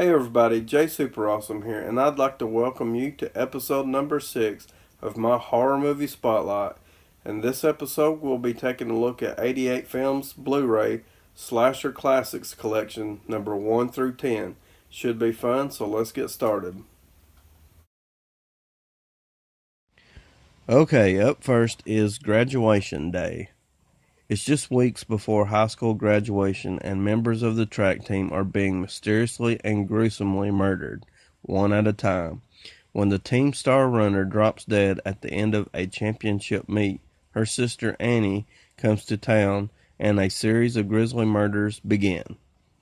Hey everybody, Jay Super Awesome here, and I'd like to welcome you to episode number 6 of my horror movie spotlight. In this episode, we'll be taking a look at 88 Films Blu-ray Slasher Classics Collection number 1 through 10. Should be fun, so let's get started. Okay, up first is Graduation Day. It's just weeks before high school graduation, and members of the track team are being mysteriously and gruesomely murdered, one at a time. When the team star runner drops dead at the end of a championship meet, her sister Annie comes to town, and a series of grisly murders begin.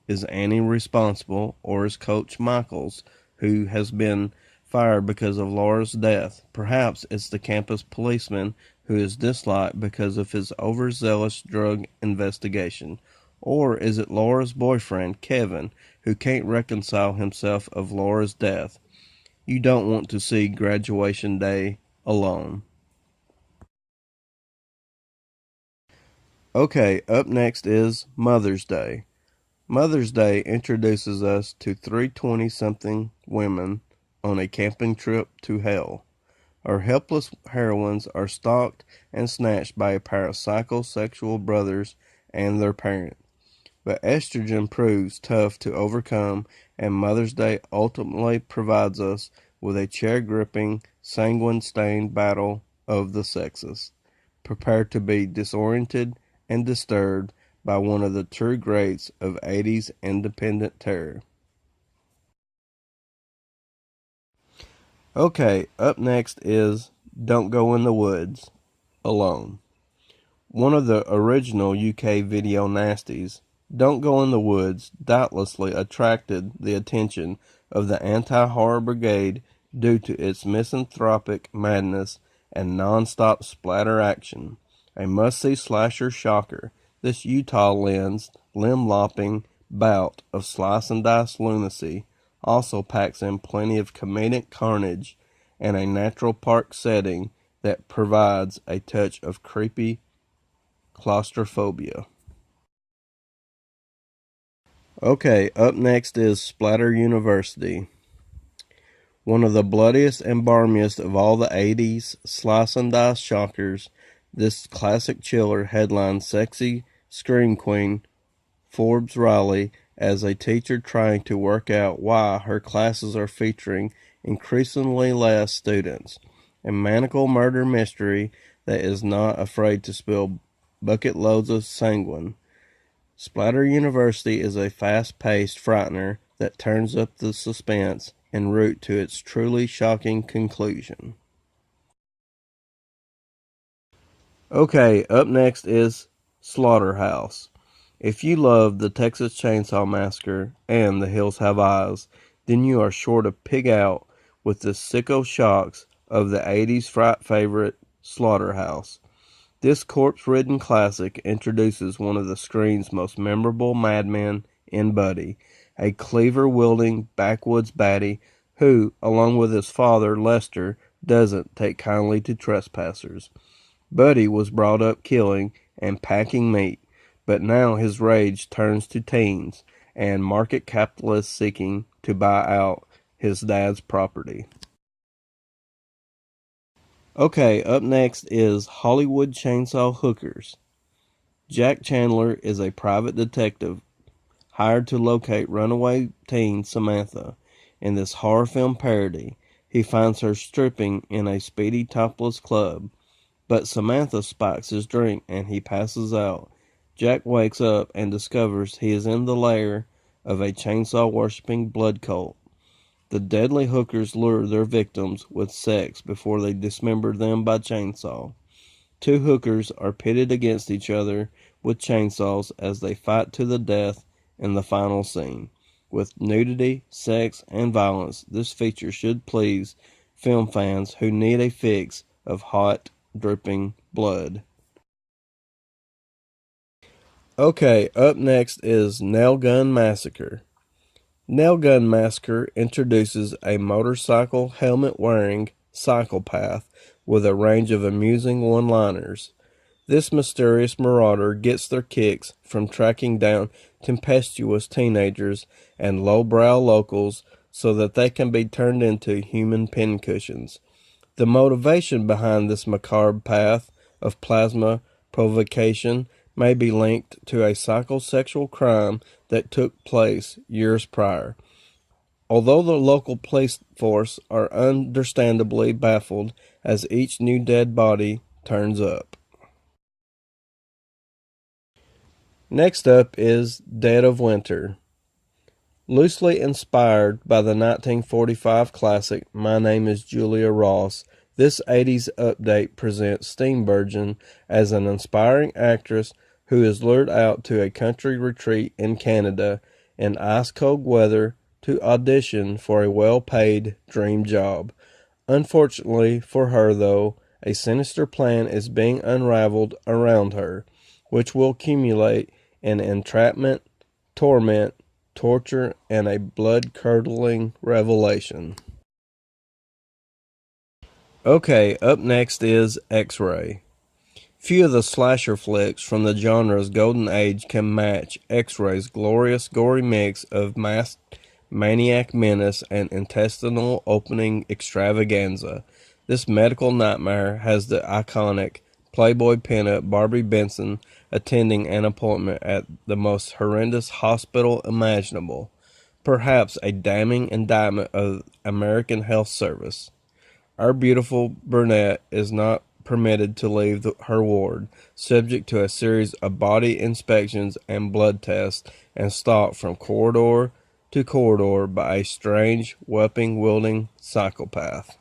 Is Annie responsible, or is Coach Michaels, who has been fired because of Laura's death? Perhaps it's the campus policeman who is disliked because of his overzealous drug investigation. Or is it Laura's boyfriend, Kevin, who can't reconcile himself of Laura's death? You don't want to see Graduation Day alone. Okay, up next is Mother's Day. Mother's Day introduces us to three 20-something women on a camping trip to hell. Our helpless heroines are stalked and snatched by a pair of psychosexual brothers and their parent. But estrogen proves tough to overcome, and Mother's Day ultimately provides us with a chair-gripping, sanguine-stained battle of the sexes. Prepare to be disoriented and disturbed by one of the true greats of 80s independent terror. Okay, up next is Don't Go in the Woods Alone. One of the original UK video nasties, Don't Go in the Woods doubtlessly attracted the attention of the anti-horror brigade due to its misanthropic madness and non-stop splatter action. A must-see slasher shocker, this Utah-lensed, limb-lopping bout of slice-and-dice lunacy also packs in plenty of comedic carnage and a natural park setting that provides a touch of creepy claustrophobia. Okay, up next is Splatter University. One of the bloodiest and barmiest of all the 80s slice-and-dice shockers, this classic chiller headlines sexy scream queen Forbes Riley as a teacher trying to work out why her classes are featuring increasingly less students. A maniacal murder mystery that is not afraid to spill bucket loads of sanguine. Splatter University is a fast-paced frightener that turns up the suspense en route to its truly shocking conclusion. Okay, up next is Slaughterhouse. If you love the Texas Chainsaw Massacre and The Hills Have Eyes, then you are sure to pig out with the sicko shocks of the 80s fright favorite Slaughterhouse. This corpse-ridden classic introduces one of the screen's most memorable madmen in Buddy, a cleaver-wielding backwoods baddie who, along with his father Lester, doesn't take kindly to trespassers. Buddy was brought up killing and packing meat, but now his rage turns to teens and market capitalists seeking to buy out his dad's property. Okay, up next is Hollywood Chainsaw Hookers. Jack Chandler is a private detective hired to locate runaway teen Samantha. In this horror film parody, he finds her stripping in a speedy topless club, but Samantha spikes his drink and he passes out. Jack wakes up and discovers he is in the lair of a chainsaw-worshipping blood cult. The deadly hookers lure their victims with sex before they dismember them by chainsaw. Two hookers are pitted against each other with chainsaws as they fight to the death in the final scene. With nudity, sex, and violence, this feature should please film fans who need a fix of hot, dripping blood. Okay, up next is Nail Gun Massacre. Nail Gun Massacre introduces a motorcycle helmet-wearing psychopath with a range of amusing one-liners. This mysterious marauder gets their kicks from tracking down tempestuous teenagers and lowbrow locals so that they can be turned into human pincushions. The motivation behind this macabre path of plasma provocation may be linked to a psychosexual crime that took place years prior. Although the local police force are understandably baffled as each new dead body turns up. Next up is Dead of Winter. Loosely inspired by the 1945 classic My Name is Julia Ross, this 80s update presents Steenburgen as an inspiring actress who is lured out to a country retreat in Canada in ice-cold weather to audition for a well-paid dream job. Unfortunately for her, though, a sinister plan is being unraveled around her, which will culminate in entrapment, torment, torture, and a blood-curdling revelation. Okay, up next is X-Ray. Few of the slasher flicks from the genre's golden age can match X-Ray's glorious, gory mix of masked maniac menace and intestinal opening extravaganza. This medical nightmare has the iconic Playboy pinup Barbie Benson attending an appointment at the most horrendous hospital imaginable, perhaps a damning indictment of American health service. Our beautiful brunette is not permitted to leave her ward, subject to a series of body inspections and blood tests, and stalked from corridor to corridor by a strange, weapon-wielding psychopath.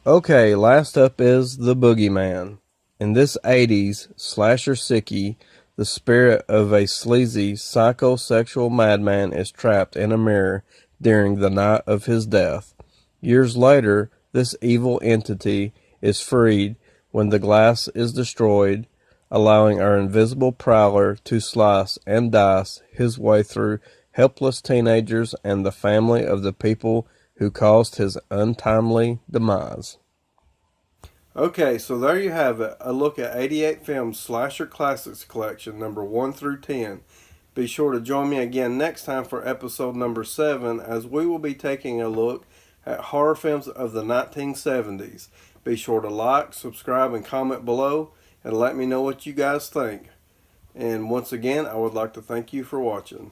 Okay, last up is the Boogeyman. In this 80s slasher sickie, the spirit of a sleazy, psychosexual madman is trapped in a mirror during the night of his death. Years later, this evil entity is freed when the glass is destroyed, allowing our invisible prowler to slice and dice his way through helpless teenagers and the family of the people who caused his untimely demise. Okay, so there you have it, a look at 88 Films Slasher Classics Collection, number 1 through 10. Be sure to join me again next time for episode number 7, as we will be taking a look at horror films of the 1970s. Be sure to like, subscribe, and comment below, and let me know what you guys think. And once again, I would like to thank you for watching.